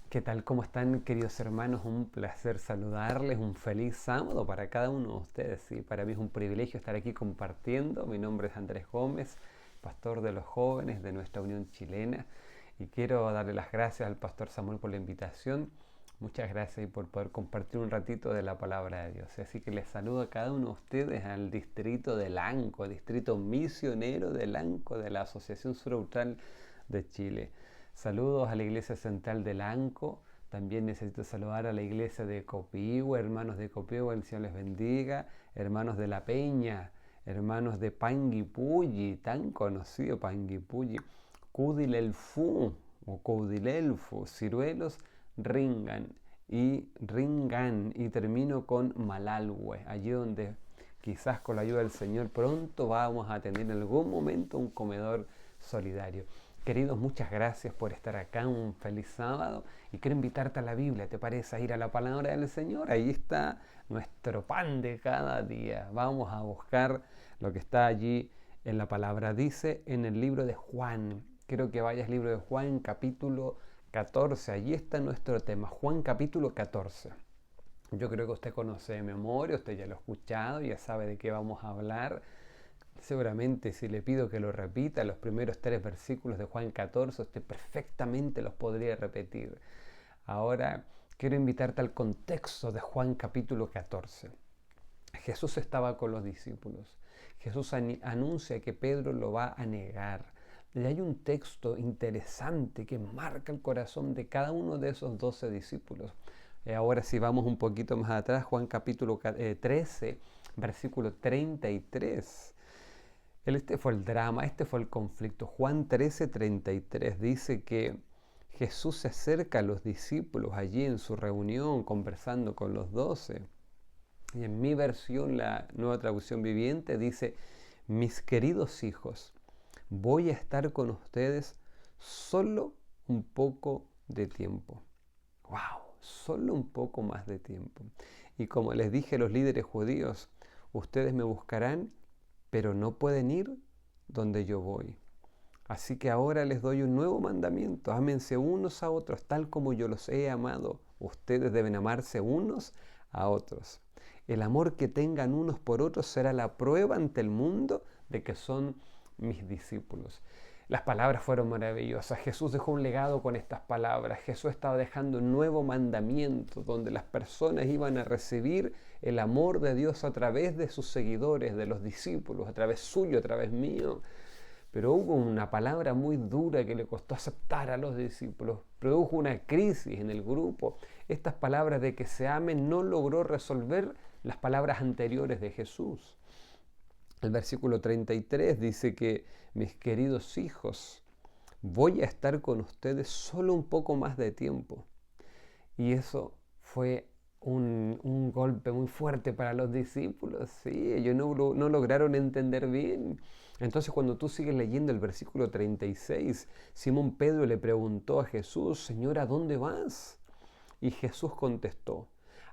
¿Qué tal? ¿Cómo están, queridos hermanos? Un placer saludarles, un feliz sábado para cada uno de ustedes. Sí, para mí es un privilegio estar aquí compartiendo. Mi nombre es Andrés Gómez, pastor de los jóvenes de nuestra Unión Chilena, y quiero darle las gracias al pastor Samuel por la invitación. Muchas gracias y por poder compartir un ratito de la palabra de Dios. Así que les saludo a cada uno de ustedes al distrito de Lanco, distrito misionero de Lanco, de la Asociación Sur-Austral de Chile. Saludos a la iglesia central de Lanco. También necesito saludar a la iglesia de Copiahue, hermanos de Copiahue, el Señor les bendiga. Hermanos de La Peña, hermanos de Panguipulli, tan conocido Panguipulli. Cudilelfu o Cudilelfu, Ciruelos, Ringan. Y termino con Malalhue, allí donde quizás con la ayuda del Señor pronto vamos a tener en algún momento un comedor solidario. Queridos, muchas gracias por estar acá, un feliz sábado, y quiero invitarte a la Biblia, ¿te parece? A ir a la palabra del Señor. Ahí está nuestro pan de cada día. Vamos a buscar lo que está allí en la palabra. Dice en el libro de Juan, quiero que vayas al libro de Juan capítulo 14, allí está nuestro tema, Juan capítulo 14. Yo creo que usted conoce de memoria, usted ya lo ha escuchado, ya sabe de qué vamos a hablar. Seguramente si le pido que lo repita, los primeros 3 versículos de Juan 14, usted perfectamente los podría repetir. Ahora quiero invitarte al contexto de Juan capítulo 14. Jesús estaba con los discípulos. Jesús anuncia que Pedro lo va a negar. Y hay un texto interesante que marca el corazón de cada uno de esos 12 discípulos. Ahora si vamos un poquito más atrás, Juan capítulo 13, versículo 33. Este fue el drama, este fue el conflicto. Juan 13:33 dice que Jesús se acerca a los discípulos allí en su reunión, conversando con los 12. Y en mi versión, la Nueva Traducción Viviente, dice: mis queridos hijos, voy a estar con ustedes solo un poco de tiempo. ¡Wow! Solo un poco más de tiempo. Y como les dije a los líderes judíos, ustedes me buscarán, pero no pueden ir donde yo voy. Así que ahora les doy un nuevo mandamiento: ámense unos a otros, tal como yo los he amado. Ustedes deben amarse unos a otros. El amor que tengan unos por otros será la prueba ante el mundo de que son mis discípulos. Las palabras fueron maravillosas. Jesús dejó un legado con estas palabras. Jesús estaba dejando un nuevo mandamiento donde las personas iban a recibir el amor de Dios a través de sus seguidores, de los discípulos, a través suyo, a través mío. Pero hubo una palabra muy dura que le costó aceptar a los discípulos. Produjo una crisis en el grupo. Estas palabras de que se amen no logró resolver las palabras anteriores de Jesús. El versículo 33 dice que mis queridos hijos, voy a estar con ustedes solo un poco más de tiempo. Y eso fue un golpe muy fuerte para los discípulos. Sí, ellos no lograron entender bien. Entonces cuando tú sigues leyendo el versículo 36, Simón Pedro le preguntó a Jesús: Señor, ¿a dónde vas? Y Jesús contestó: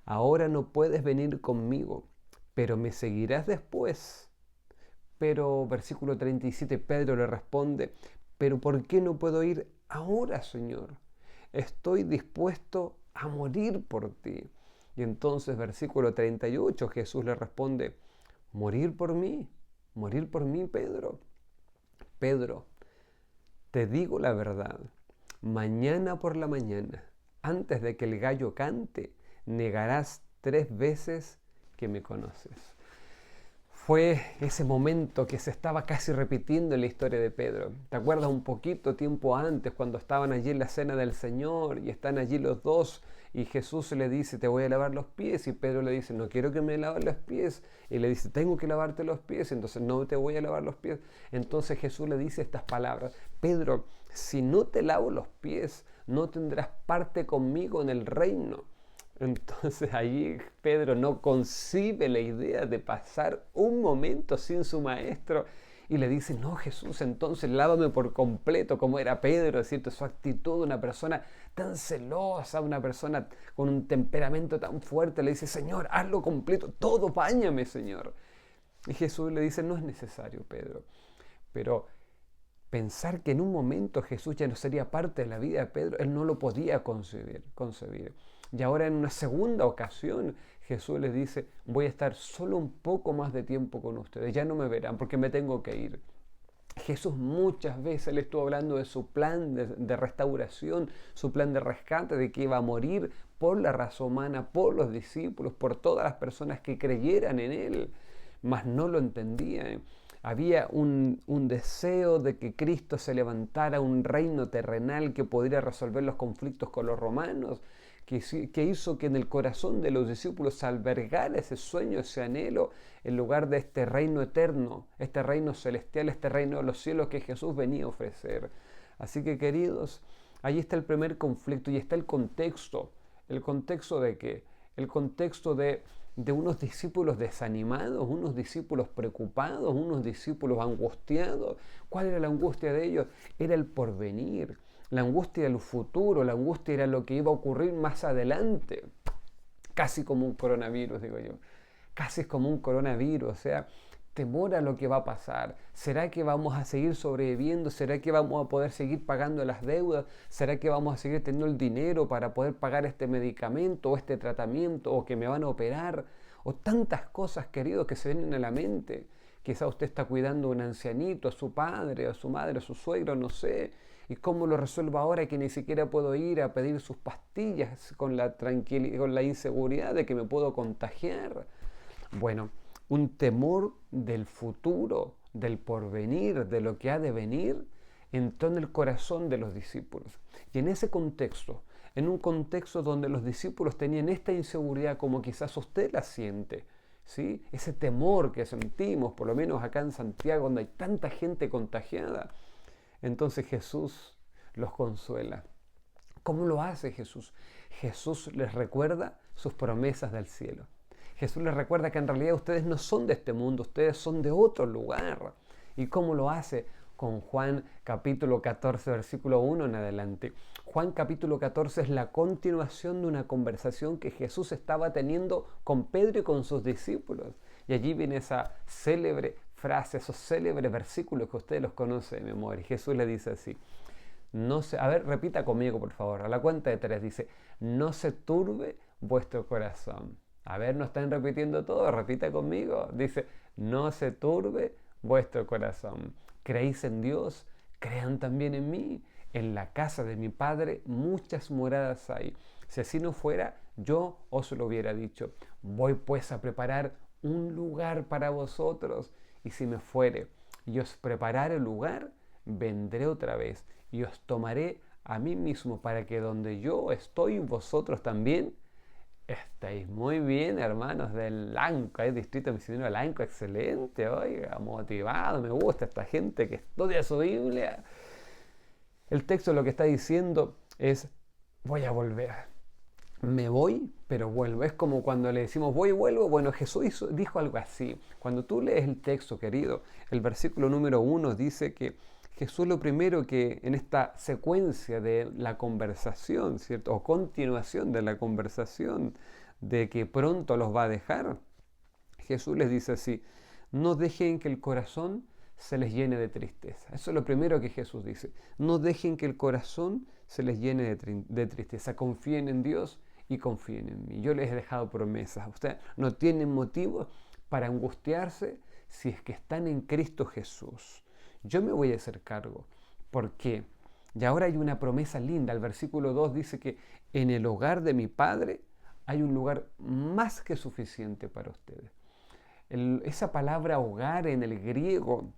ahora no puedes venir conmigo, pero me seguirás después. Pero versículo 37, Pedro le responde: ¿pero por qué no puedo ir ahora, Señor? Estoy dispuesto a morir por ti. Y entonces versículo 38, Jesús le responde: ¿morir por mí? ¿Morir por mí, Pedro? Pedro, te digo la verdad, mañana por la mañana, antes de que el gallo cante, negarás 3 veces que me conoces. Fue ese momento que se estaba casi repitiendo en la historia de Pedro. ¿Te acuerdas un poquito tiempo antes cuando estaban allí en la cena del Señor y están allí los dos y Jesús le dice: te voy a lavar los pies, y Pedro le dice: no quiero que me laves los pies, y le dice: tengo que lavarte los pies, entonces no te voy a lavar los pies. Entonces Jesús le dice estas palabras: Pedro, si no te lavo los pies, no tendrás parte conmigo en el reino. Entonces allí Pedro no concibe la idea de pasar un momento sin su maestro y le dice: no, Jesús, entonces lávame por completo, como era Pedro, ¿cierto? Su actitud, una persona tan celosa, una persona con un temperamento tan fuerte, le dice: Señor, hazlo completo, todo, báñame, Señor. Y Jesús le dice: no es necesario, Pedro, pero Pensar que en un momento Jesús ya no sería parte de la vida de Pedro, él no lo podía concebir. Y ahora en una segunda ocasión Jesús les dice, voy a estar solo un poco más de tiempo con ustedes, ya no me verán porque me tengo que ir. Jesús muchas veces le estuvo hablando de su plan de restauración, su plan de rescate, de que iba a morir por la raza humana, por los discípulos, por todas las personas que creyeran en Él, mas no lo entendían. Había un deseo de que Cristo se levantara un reino terrenal que pudiera resolver los conflictos con los romanos, que hizo que en el corazón de los discípulos se albergara ese sueño, ese anhelo, en lugar de este reino eterno, este reino celestial, este reino de los cielos que Jesús venía a ofrecer. Así que, queridos, ahí está el primer conflicto y está el contexto. ¿El contexto de qué? El contexto de unos discípulos desanimados, unos discípulos preocupados, unos discípulos angustiados. ¿Cuál era la angustia de ellos? Era el porvenir. La angustia del futuro, la angustia era lo que iba a ocurrir más adelante. Casi como un coronavirus, digo yo. Casi es como un coronavirus, o sea, temor a lo que va a pasar. ¿Será que vamos a seguir sobreviviendo? ¿Será que vamos a poder seguir pagando las deudas? ¿Será que vamos a seguir teniendo el dinero para poder pagar este medicamento o este tratamiento o que me van a operar? O tantas cosas, queridos, que se vienen a la mente. Quizá usted está cuidando a un ancianito, a su padre, a su madre, a su suegro, no sé. ¿Y cómo lo resuelvo ahora que ni siquiera puedo ir a pedir sus pastillas con la tranquilidad, con la inseguridad de que me puedo contagiar? Bueno, un temor del futuro, del porvenir, de lo que ha de venir, entró en el corazón de los discípulos. Y en ese contexto, en un contexto donde los discípulos tenían esta inseguridad como quizás usted la siente, ¿sí? Ese temor que sentimos, por lo menos acá en Santiago, donde hay tanta gente contagiada, entonces Jesús los consuela. ¿Cómo lo hace Jesús? Jesús les recuerda sus promesas del cielo. Jesús les recuerda que en realidad ustedes no son de este mundo, ustedes son de otro lugar. ¿Y cómo lo hace? Con Juan capítulo 14, versículo 1 en adelante. Juan capítulo 14 es la continuación de una conversación que Jesús estaba teniendo con Pedro y con sus discípulos. Y allí viene esa célebre frase, esos célebres versículos que ustedes los conocen de memoria. Jesús le dice así, a ver, repita conmigo por favor, a la cuenta de 3 dice, no se turbe vuestro corazón. A ver, ¿no están repitiendo todo? Repita conmigo. Dice, no se turbe vuestro corazón. ¿Creéis en Dios? Crean también en mí. En la casa de mi Padre muchas moradas hay. Si así no fuera, yo os lo hubiera dicho. Voy pues a preparar un lugar para vosotros. Y si me fuere y os preparare el lugar, vendré otra vez y os tomaré a mí mismo para que donde yo estoy, vosotros también estáis. Muy bien, hermanos del Lanco, el distrito misionero Lanco, excelente, oiga, motivado, me gusta esta gente que estudia su Biblia. El texto lo que está diciendo es, voy a volver. Me voy, pero vuelvo. Es como cuando le decimos voy y vuelvo. Bueno, Jesús dijo algo así. Cuando tú lees el texto, querido, el versículo número 1 dice que Jesús lo primero que en esta secuencia de la conversación, ¿cierto? O continuación de la conversación de que pronto los va a dejar, Jesús les dice así, no dejen que el corazón se les llene de tristeza. Eso es lo primero que Jesús dice. No dejen que el corazón se les llene de tristeza. Confíen en Dios y confíen en mí. Yo les he dejado promesas. Ustedes no tienen motivo para angustiarse si es que están en Cristo Jesús. Yo me voy a hacer cargo. ¿Por qué? Y ahora hay una promesa linda. El versículo 2 dice que en el hogar de mi Padre hay un lugar más que suficiente para ustedes. Esa palabra hogar en el griego,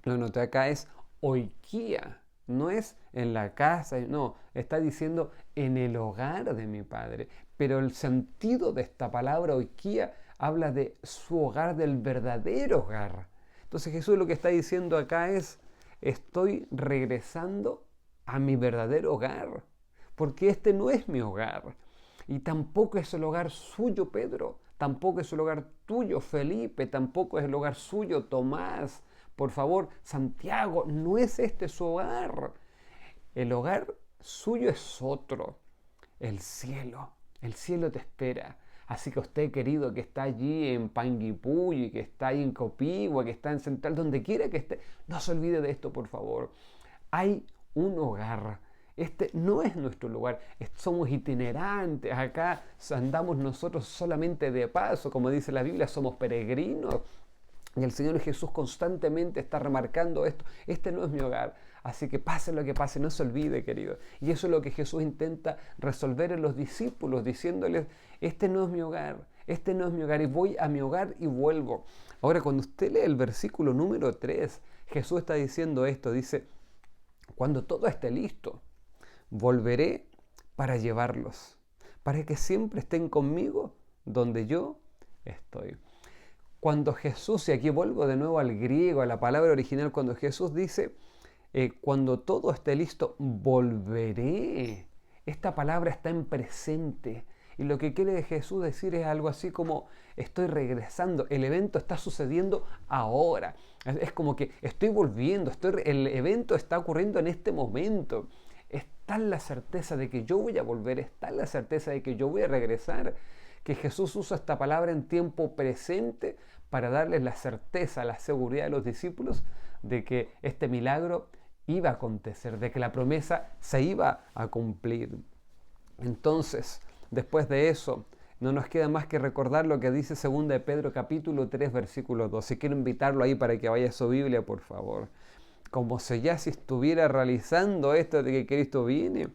lo noté acá, es oikia. No es en la casa, no, está diciendo en el hogar de mi Padre. Pero el sentido de esta palabra oikia habla de su hogar, del verdadero hogar. Entonces Jesús lo que está diciendo acá es, estoy regresando a mi verdadero hogar, porque este no es mi hogar. Y tampoco es el hogar suyo, Pedro, tampoco es el hogar tuyo, Felipe, tampoco es el hogar suyo, Tomás. Por favor, Santiago, no es este su hogar. El hogar suyo es otro, el cielo. El cielo te espera. Así que usted, querido, que está allí en Panguipulli, que está ahí en Copihue, que está en Central, donde quiera que esté, no se olvide de esto, por favor. Hay un hogar. Este no es nuestro lugar. Somos itinerantes. Acá andamos nosotros solamente de paso. Como dice la Biblia, somos peregrinos. Y el Señor Jesús constantemente está remarcando esto. Este no es mi hogar. Así que pase lo que pase, no se olvide, querido. Y eso es lo que Jesús intenta resolver en los discípulos, diciéndoles, este no es mi hogar, este no es mi hogar, y voy a mi hogar y vuelvo. Ahora, cuando usted lee el versículo número 3, Jesús está diciendo esto, dice, cuando todo esté listo, volveré para llevarlos, para que siempre estén conmigo donde yo estoy. Cuando Jesús, y aquí vuelvo de nuevo al griego, a la palabra original, cuando Jesús dice, cuando todo esté listo, volveré. Esta palabra está en presente. Y lo que quiere Jesús decir es algo así como, estoy regresando, el evento está sucediendo ahora. Es como que estoy volviendo, el evento está ocurriendo en este momento. Está la certeza de que yo voy a volver, está la certeza de que yo voy a regresar, que Jesús usa esta palabra en tiempo presente para darles la certeza, la seguridad a los discípulos de que este milagro iba a acontecer, de que la promesa se iba a cumplir. Entonces, después de eso, no nos queda más que recordar lo que dice 2 de Pedro capítulo 3, versículo 2. Y quiero invitarlo ahí para que vaya a su Biblia, por favor. Como si ya se estuviera realizando esto de que Cristo viene.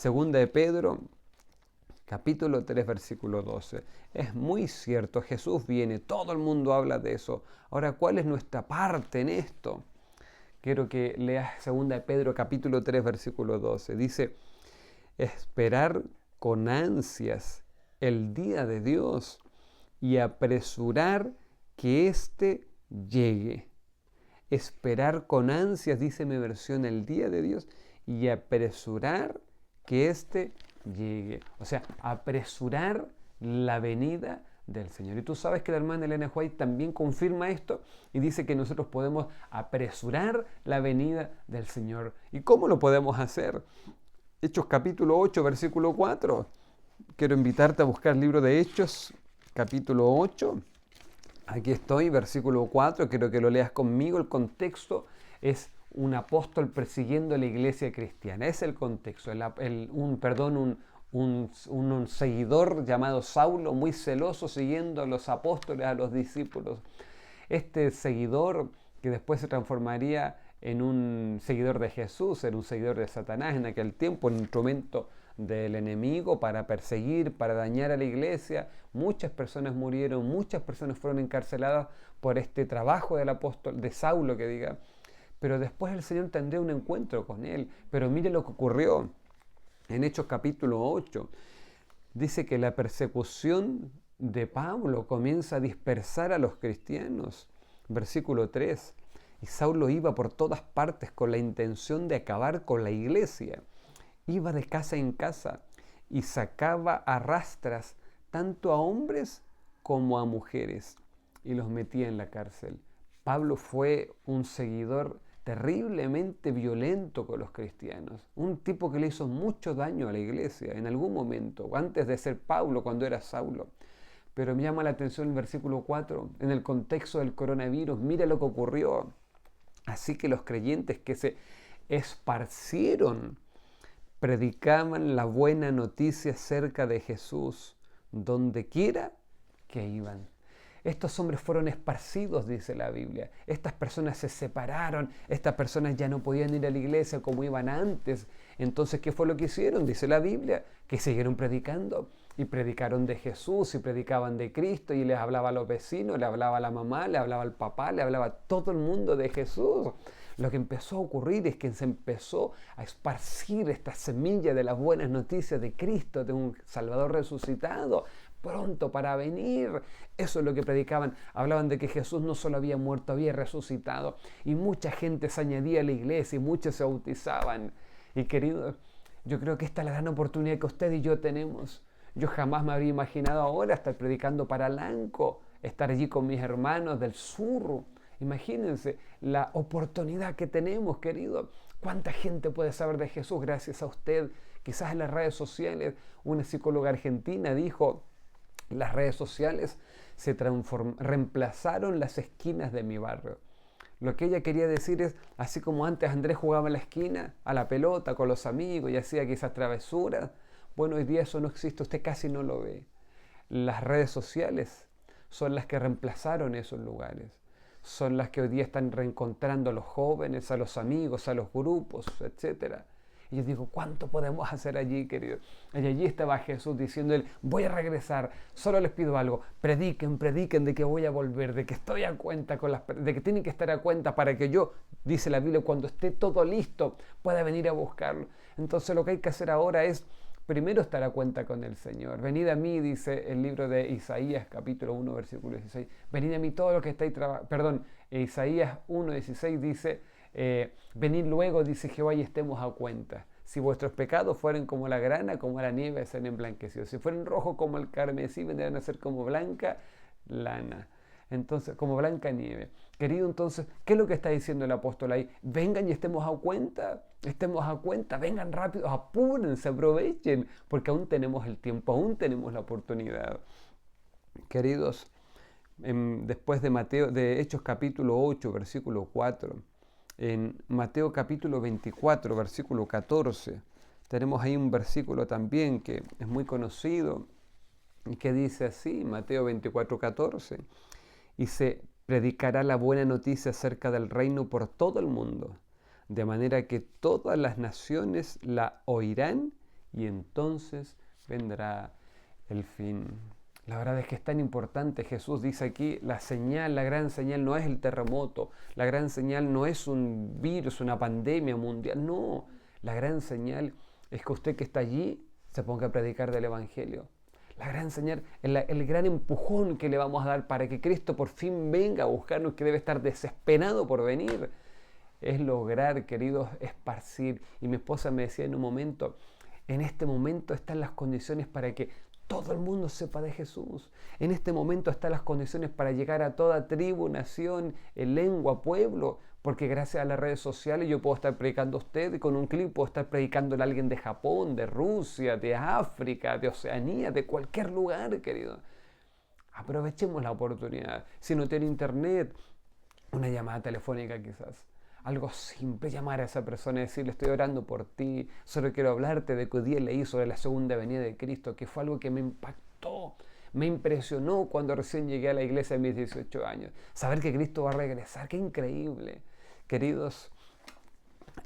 2 de Pedro capítulo 3, versículo 12. Es muy cierto, Jesús viene, todo el mundo habla de eso. Ahora, ¿cuál es nuestra parte en esto? Quiero que leas 2 de Pedro capítulo 3, versículo 12. Dice, esperar con ansias el día de Dios y apresurar que éste llegue. Esperar con ansias, dice mi versión, el día de Dios y apresurar que éste llegue. O sea, apresurar la venida del Señor. Y tú sabes que la hermana Elena White también confirma esto y dice que nosotros podemos apresurar la venida del Señor. ¿Y cómo lo podemos hacer? Hechos capítulo 8, versículo 4. Quiero invitarte a buscar el libro de Hechos, capítulo 8. Aquí estoy, versículo 4. Quiero que lo leas conmigo. El contexto es un apóstol persiguiendo a la iglesia cristiana. Es el contexto. Un seguidor llamado Saulo, muy celoso, siguiendo a los apóstoles, a los discípulos. Este seguidor, que después se transformaría en un seguidor de Jesús, en un seguidor de Satanás en aquel tiempo, un instrumento del enemigo para perseguir, para dañar a la iglesia. Muchas personas murieron, muchas personas fueron encarceladas por este trabajo del apóstol, de Saulo, que diga. Pero después el Señor tendría un encuentro con él. Pero mire lo que ocurrió en Hechos capítulo 8. Dice que la persecución de Pablo comienza a dispersar a los cristianos. Versículo 3. Y Saulo iba por todas partes con la intención de acabar con la iglesia. Iba de casa en casa y sacaba a rastras tanto a hombres como a mujeres y los metía en la cárcel. Pablo fue un seguidor terriblemente violento con los cristianos, un tipo que le hizo mucho daño a la iglesia en algún momento, antes de ser Pablo, cuando era Saulo. Pero me llama la atención el versículo 4, en el contexto del coronavirus, mira lo que ocurrió. Así que los creyentes que se esparcieron predicaban la buena noticia acerca de Jesús donde quiera que iban. Estos hombres fueron esparcidos, dice la Biblia. Estas personas se separaron, estas personas ya no podían ir a la iglesia como iban antes. Entonces, ¿qué fue lo que hicieron? Dice la Biblia, que siguieron predicando. Y predicaron de Jesús, y predicaban de Cristo, y les hablaba a los vecinos, le hablaba a la mamá, le hablaba al papá, le hablaba a todo el mundo de Jesús. Lo que empezó a ocurrir es que se empezó a esparcir esta semilla de las buenas noticias de Cristo, de un Salvador resucitado, pronto para venir. Eso es lo que predicaban. Hablaban de que Jesús no solo había muerto, había resucitado. Y mucha gente se añadía a la iglesia y muchos se bautizaban. Y queridos, yo creo que esta es la gran oportunidad que usted y yo tenemos. Yo jamás me habría imaginado ahora estar predicando para Lanco, estar allí con mis hermanos del sur. Imagínense la oportunidad que tenemos, querido. ¿Cuánta gente puede saber de Jesús gracias a usted? Quizás en las redes sociales una psicóloga argentina dijo Las redes sociales reemplazaron las esquinas de mi barrio. Lo que ella quería decir es, así como antes Andrés jugaba en la esquina, a la pelota, con los amigos y hacía quizás travesuras, bueno, hoy día eso no existe, usted casi no lo ve. Las redes sociales son las que reemplazaron esos lugares. Son las que hoy día están reencontrando a los jóvenes, a los amigos, a los grupos, etc. Y yo digo, ¿cuánto podemos hacer allí, querido? Y allí estaba Jesús diciéndole, voy a regresar, solo les pido algo, prediquen de que voy a volver, de que estoy a cuenta de que tienen que estar a cuenta para que yo, dice la Biblia, cuando esté todo listo, pueda venir a buscarlo. Entonces lo que hay que hacer ahora es primero estar a cuenta con el Señor. Venid a mí, dice el libro de Isaías, capítulo 1, versículo 16. Venid a mí todos los que estáis trabajando. Isaías 1, 16 dice, venid luego, dice Jehová, y estemos a cuenta. Si vuestros pecados fueren como la grana, como la nieve, serán emblanquecidos. Si fueren rojos como el carmesí, vendrán a ser como blanca lana. Entonces, como blanca nieve. Querido, entonces, ¿qué es lo que está diciendo el apóstol ahí? Vengan y estemos a cuenta, vengan rápido, apúrense, aprovechen, porque aún tenemos el tiempo, aún tenemos la oportunidad. Queridos, después de Hechos capítulo 8, versículo 4, en Mateo capítulo 24, versículo 14, tenemos ahí un versículo también que es muy conocido y que dice así, Mateo 24, 14, y se predicará la buena noticia acerca del reino por todo el mundo, de manera que todas las naciones la oirán y entonces vendrá el fin. La verdad es que es tan importante. Jesús dice aquí, la gran señal no es el terremoto, la gran señal no es un virus, una pandemia mundial, no. La gran señal es que usted que está allí se ponga a predicar del Evangelio. La gran señal, el gran empujón que le vamos a dar para que Cristo por fin venga a buscarnos, que debe estar desesperado por venir, es lograr, queridos, esparcir. Y mi esposa me decía en un momento, en este momento están las condiciones para que todo el mundo sepa de Jesús. En este momento están las condiciones para llegar a toda tribu, nación, lengua, pueblo, porque gracias a las redes sociales yo puedo estar predicando a usted y con un clip puedo estar predicándole a alguien de Japón, de Rusia, de África, de Oceanía, de cualquier lugar, querido. Aprovechemos la oportunidad. Si no tiene internet, una llamada telefónica quizás. Algo simple, llamar a esa persona y decirle, estoy orando por ti, solo quiero hablarte de que hoy día leí sobre la segunda venida de Cristo, que fue algo que me impactó, me impresionó cuando recién llegué a la iglesia a mis 18 años. Saber que Cristo va a regresar, qué increíble. Queridos,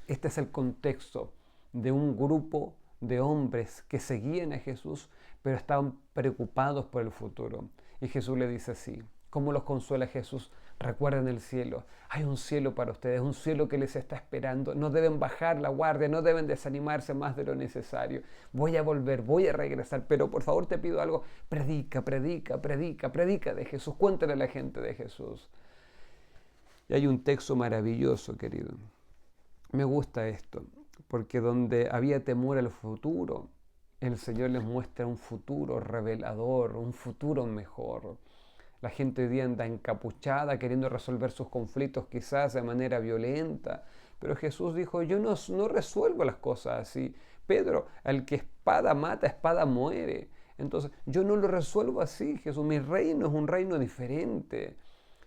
este es el contexto de un grupo de hombres que seguían a Jesús, pero estaban preocupados por el futuro. Y Jesús le dice así, ¿cómo los consuela Jesús? Recuerden el cielo, hay un cielo para ustedes, un cielo que les está esperando. No deben bajar la guardia, no deben desanimarse más de lo necesario. Voy a volver, voy a regresar, pero por favor te pido algo, predica de Jesús, cuéntale a la gente de Jesús. Y hay un texto maravilloso, querido. Me gusta esto, porque donde había temor al futuro, el Señor les muestra un futuro revelador, un futuro mejor. La gente hoy día anda encapuchada, queriendo resolver sus conflictos quizás de manera violenta. Pero Jesús dijo, yo no resuelvo las cosas así. Pedro, al que espada mata, espada muere. Entonces, yo no lo resuelvo así, Jesús. Mi reino es un reino diferente.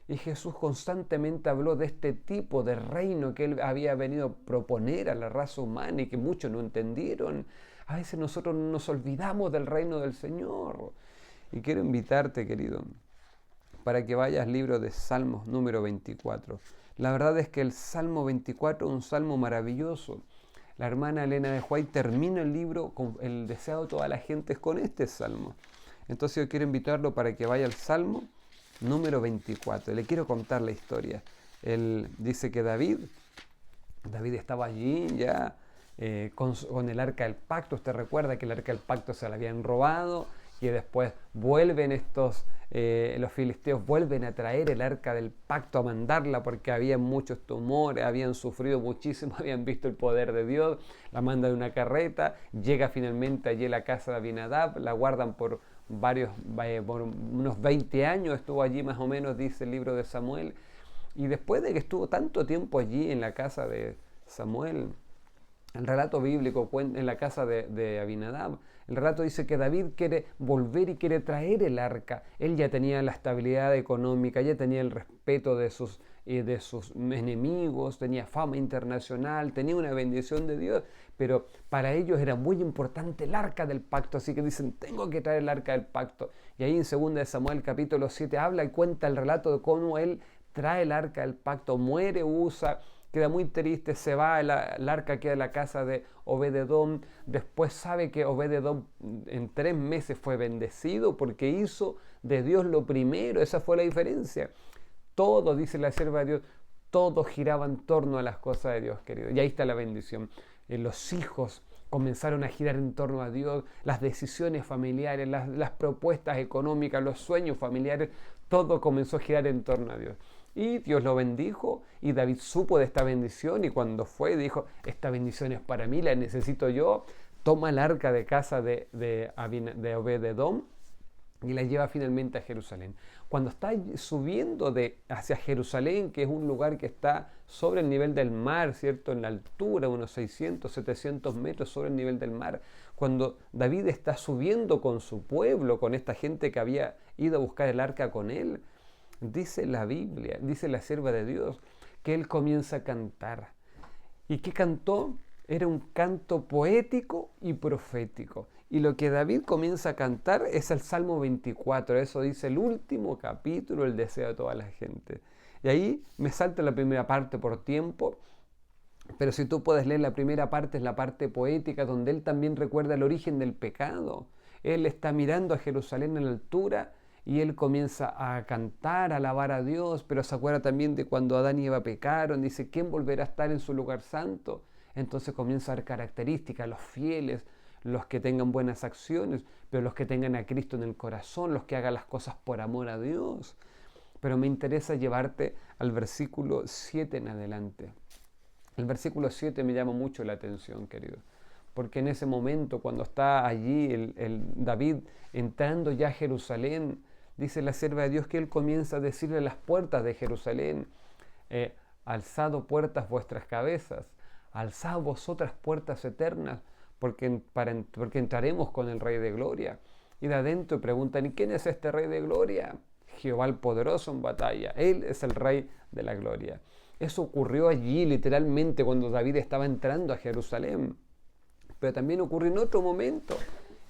Y Jesús constantemente habló de este tipo de reino que Él había venido a proponer a la raza humana y que muchos no entendieron. A veces nosotros nos olvidamos del reino del Señor. Y quiero invitarte, querido, para que vayas al libro de Salmos número 24. La verdad es que el Salmo 24 es un salmo maravilloso. La hermana Elena de White termina el libro con el deseo de toda la gente con este salmo. Entonces yo quiero invitarlo para que vaya al Salmo número 24. Le quiero contar la historia. Él dice que David estaba allí ya con el arca del pacto. Usted recuerda que el arca del pacto se la habían robado y después vuelven los filisteos vuelven a traer el arca del pacto, a mandarla porque habían muchos tumores, habían sufrido muchísimo, habían visto el poder de Dios. La manda de una carreta, llega finalmente allí a la casa de Abinadab, la guardan por unos 20 años, estuvo allí más o menos, dice el libro de Samuel. Y después de que estuvo tanto tiempo allí en la casa de Samuel, El relato bíblico en la casa de Abinadab, el relato dice que David quiere volver y quiere traer el arca. Él ya tenía la estabilidad económica, ya tenía el respeto de sus enemigos, tenía fama internacional, tenía una bendición de Dios, pero para ellos era muy importante el arca del pacto, así que dicen, tengo que traer el arca del pacto. Y ahí en 2 de Samuel capítulo 7 habla y cuenta el relato de cómo él trae el arca del pacto, muere Usa, queda muy triste, se va, el arca queda en la casa de Obed-edom. Después sabe que Obed-edom en 3 meses fue bendecido porque hizo de Dios lo primero. Esa fue la diferencia. Todo, dice la sierva de Dios, todo giraba en torno a las cosas de Dios, querido. Y ahí está la bendición. Los hijos comenzaron a girar en torno a Dios, las decisiones familiares, las propuestas económicas, los sueños familiares, todo comenzó a girar en torno a Dios. Y Dios lo bendijo y David supo de esta bendición y cuando fue dijo, esta bendición es para mí, la necesito yo. Toma el arca de casa de Obed-edom y la lleva finalmente a Jerusalén. Cuando está subiendo hacia Jerusalén, que es un lugar que está sobre el nivel del mar, ¿cierto? En la altura, unos 600, 700 metros sobre el nivel del mar, cuando David está subiendo con su pueblo, con esta gente que había ido a buscar el arca con él, dice la Biblia, dice la sierva de Dios, que él comienza a cantar. ¿Y qué cantó? Era un canto poético y profético. Y lo que David comienza a cantar es el Salmo 24. Eso dice el último capítulo, el deseo de toda la gente. Y ahí me salto la primera parte por tiempo. Pero si tú puedes leer la primera parte, es la parte poética, donde él también recuerda el origen del pecado. Él está mirando a Jerusalén en la altura y él comienza a cantar, a alabar a Dios, pero se acuerda también de cuando Adán y Eva pecaron. Dice, ¿quién volverá a estar en su lugar santo? Entonces comienza a dar características, los fieles, los que tengan buenas acciones, pero los que tengan a Cristo en el corazón, los que hagan las cosas por amor a Dios. Pero me interesa llevarte al versículo 7 en adelante. El versículo 7 me llama mucho la atención, querido, porque en ese momento, cuando está allí el David entrando ya a Jerusalén, dice la sierva de Dios que él comienza a decirle a las puertas de Jerusalén, alzado puertas vuestras cabezas, alzad vosotras puertas eternas, porque entraremos con el Rey de Gloria. Y de adentro preguntan, ¿y quién es este Rey de Gloria? Jehová el poderoso en batalla, Él es el Rey de la Gloria. Eso ocurrió allí literalmente cuando David estaba entrando a Jerusalén. Pero también ocurrió en otro momento.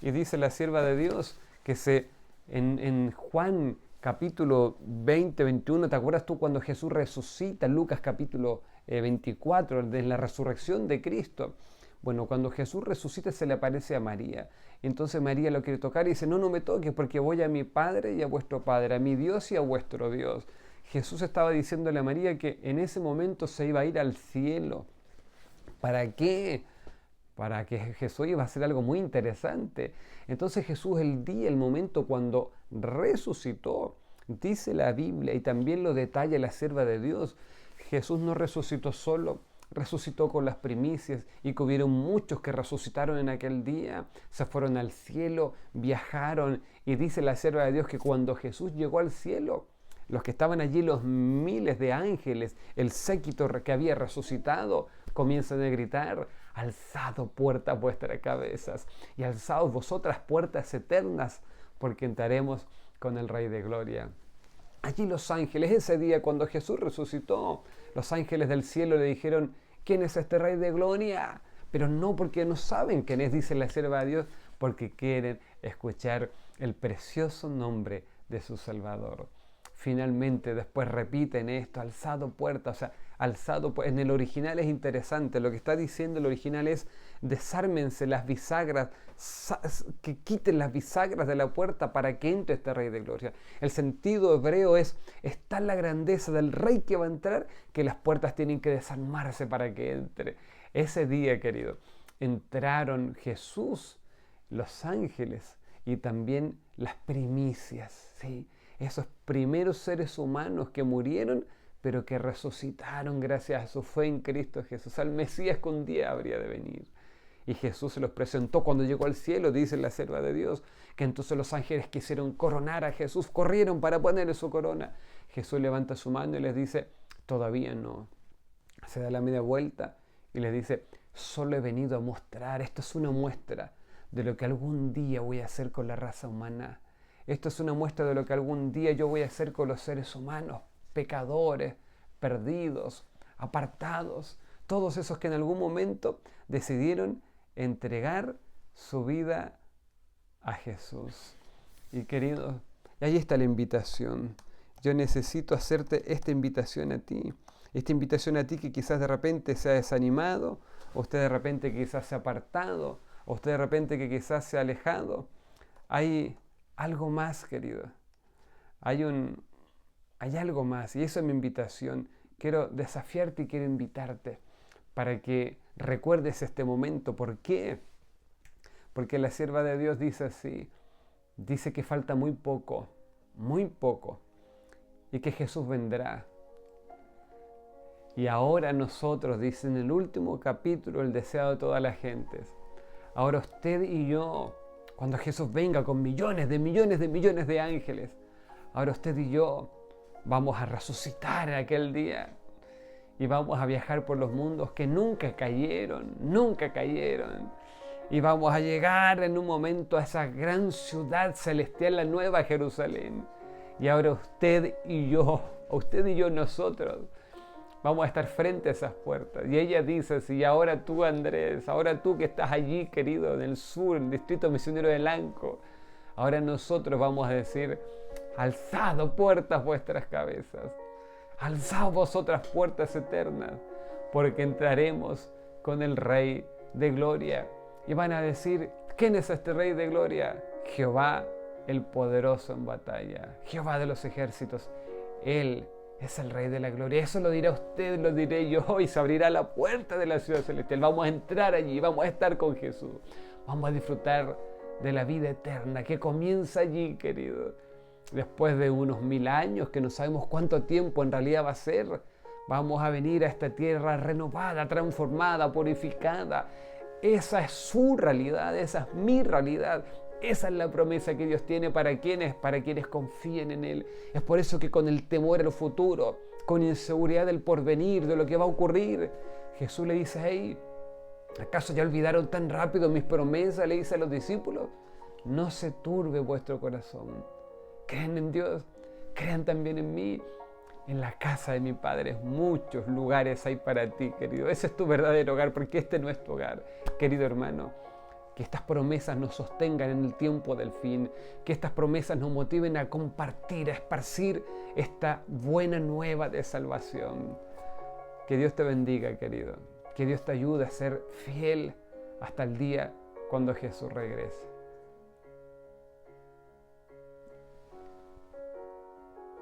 Y dice la sierva de Dios que en Juan capítulo 20, 21, ¿te acuerdas tú cuando Jesús resucita? Lucas capítulo 24, de la resurrección de Cristo. Bueno, cuando Jesús resucita se le aparece a María. Entonces María lo quiere tocar y dice, no me toques porque voy a mi Padre y a vuestro Padre, a mi Dios y a vuestro Dios. Jesús estaba diciéndole a María que en ese momento se iba a ir al cielo. ¿Para qué? Para que Jesús iba a hacer algo muy interesante. Entonces Jesús el momento cuando resucitó, dice la Biblia y también lo detalla la sierva de Dios, Jesús no resucitó solo, resucitó con las primicias y que hubieron muchos que resucitaron en aquel día, se fueron al cielo, viajaron y dice la sierva de Dios que cuando Jesús llegó al cielo, los que estaban allí, los miles de ángeles, el séquito que había resucitado, comienzan a gritar, alzad puertas vuestras cabezas y alzad vosotras puertas eternas, porque entraremos con el Rey de Gloria. Allí los ángeles, ese día cuando Jesús resucitó, los ángeles del cielo le dijeron, ¿quién es este Rey de Gloria? Pero no porque no saben quién es, dice la sierva de Dios, porque quieren escuchar el precioso nombre de su Salvador. Finalmente después repiten esto, alzado puerta, o sea, alzado, en el original es interesante, lo que está diciendo el original es desármense las bisagras, que quiten las bisagras de la puerta para que entre este Rey de Gloria. El sentido hebreo es, está la grandeza del Rey que va a entrar, que las puertas tienen que desarmarse para que entre. Ese día, querido, entraron Jesús, los ángeles y también las primicias, ¿sí? Esos primeros seres humanos que murieron, pero que resucitaron gracias a su fe en Cristo Jesús, al Mesías que un día habría de venir. Y Jesús se los presentó cuando llegó al cielo, dice la sierva de Dios, que entonces los ángeles quisieron coronar a Jesús, corrieron para ponerle su corona. Jesús levanta su mano y les dice, todavía no. Se da la media vuelta y les dice, Solo he venido a mostrar, esto es una muestra de lo que algún día voy a hacer con la raza humana. Esto es una muestra de lo que algún día yo voy a hacer con los seres humanos, pecadores, perdidos, apartados, todos esos que en algún momento decidieron entregar su vida a Jesús. Y queridos, ahí está la invitación. Yo necesito hacerte esta invitación a ti. Esta invitación a ti que quizás de repente se ha desanimado, o usted de repente quizás se ha apartado, o usted de repente que quizás se ha alejado. Hay algo más, querido. Hay algo más, y eso es mi invitación. Quiero desafiarte y quiero invitarte para que recuerdes este momento. ¿Por qué? Porque la sierva de Dios dice así, dice que falta muy poco, y que Jesús vendrá. Y ahora nosotros, dice en el último capítulo, el deseado de todas las gentes. Ahora usted y yo, cuando Jesús venga con millones de ángeles, ahora usted y yo vamos a resucitar en aquel día y vamos a viajar por los mundos que nunca cayeron. Y vamos a llegar en un momento a esa gran ciudad celestial, la Nueva Jerusalén. Y ahora usted y yo, nosotros, vamos a estar frente a esas puertas. Y ella dice, sí, ahora tú, Andrés, ahora tú que estás allí, querido, en el sur, en el distrito misionero de Lanco, ahora nosotros vamos a decir, alzad puertas vuestras cabezas, alzad vosotras puertas eternas, porque entraremos con el Rey de Gloria. Y van a decir, ¿quién es este Rey de Gloria? Jehová el poderoso en batalla, Jehová de los ejércitos. Él es el Rey de la Gloria. Eso lo dirá usted, lo diré yo, y se abrirá la puerta de la ciudad celestial. Vamos a entrar allí, vamos a estar con Jesús. Vamos a disfrutar de la vida eterna que comienza allí, querido. Después de unos 1000 años, que no sabemos cuánto tiempo en realidad va a ser, vamos a venir a esta tierra renovada, transformada, purificada. Esa es su realidad, esa es mi realidad. Esa es la promesa que Dios tiene para quienes confíen en Él. Es por eso que con el temor al futuro, con inseguridad del porvenir, de lo que va a ocurrir, Jesús le dice, hey, ¿acaso ya olvidaron tan rápido mis promesas? Le dice a los discípulos, no se turbe vuestro corazón. Crean en Dios, crean también en mí. En la casa de mi Padre muchos lugares hay para ti, querido. Ese es tu verdadero hogar, porque este no es tu hogar, querido hermano. Que estas promesas nos sostengan en el tiempo del fin, que estas promesas nos motiven a compartir, a esparcir esta buena nueva de salvación. Que Dios te bendiga, querido. Que Dios te ayude a ser fiel hasta el día cuando Jesús regrese.